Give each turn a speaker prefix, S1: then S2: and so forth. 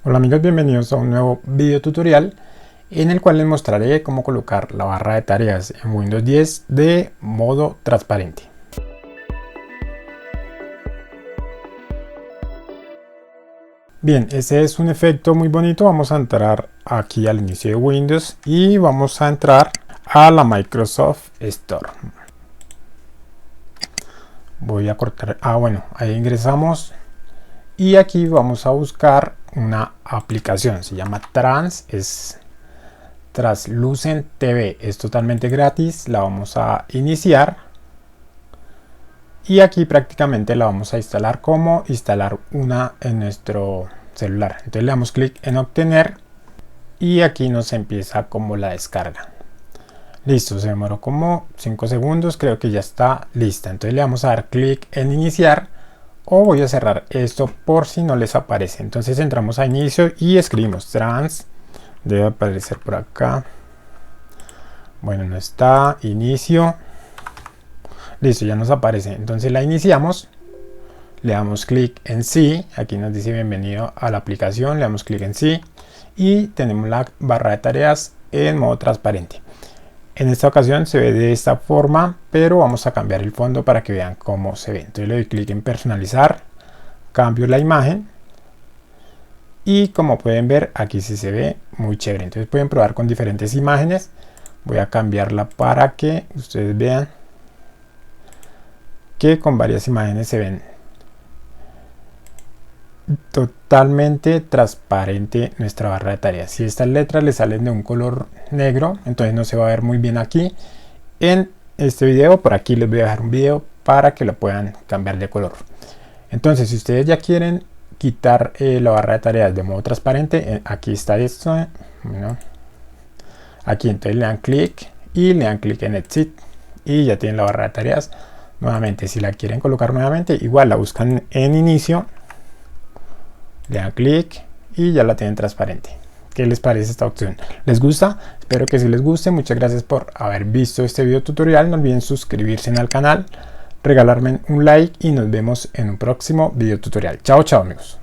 S1: Hola amigos, bienvenidos a un nuevo video tutorial en el cual les mostraré cómo colocar la barra de tareas en Windows 10 de modo transparente. Bien, ese es un efecto muy bonito. Vamos a entrar aquí al inicio de Windows y vamos a entrar a la Microsoft Store. Voy a cortar, bueno, ahí ingresamos y aquí vamos a buscar una aplicación, se llama Translucent TV, es totalmente gratis, la vamos a iniciar y aquí prácticamente la vamos a instalar como instalar una en nuestro celular. Entonces le damos clic en obtener y aquí nos empieza como la descarga. Listo, se demoró como 5 segundos, creo que ya está lista. Entonces le vamos a dar clic en iniciar o voy a cerrar esto por si no les aparece. Entonces entramos a inicio y escribimos trans, debe aparecer por acá. Bueno, no está, inicio. Listo, ya nos aparece. Entonces la iniciamos, le damos clic en sí, aquí nos dice bienvenido a la aplicación, le damos clic en sí y tenemos la barra de tareas en modo transparente. En esta ocasión se ve de esta forma, pero vamos a cambiar el fondo para que vean cómo se ve. Entonces le doy clic en personalizar, cambio la imagen y como pueden ver aquí sí se ve muy chévere. Entonces pueden probar con diferentes imágenes. Voy a cambiarla para que ustedes vean que con varias imágenes se ven totalmente transparente nuestra barra de tareas. Si estas letras le salen de un color negro, entonces no se va a ver muy bien aquí en este video. Por aquí les voy a dejar un video para que lo puedan cambiar de color. Entonces si ustedes ya quieren quitar la barra de tareas de modo transparente, aquí está esto, bueno, aquí entonces le dan clic y le dan clic en exit y ya tienen la barra de tareas nuevamente. Si la quieren colocar nuevamente, igual la buscan en inicio, le dan clic y ya la tienen transparente. ¿Qué les parece esta opción? ¿Les gusta? Espero que sí les guste. Muchas gracias por haber visto este video tutorial. No olviden suscribirse al canal, regalarme un like y nos vemos en un próximo video tutorial. Chao, chao amigos.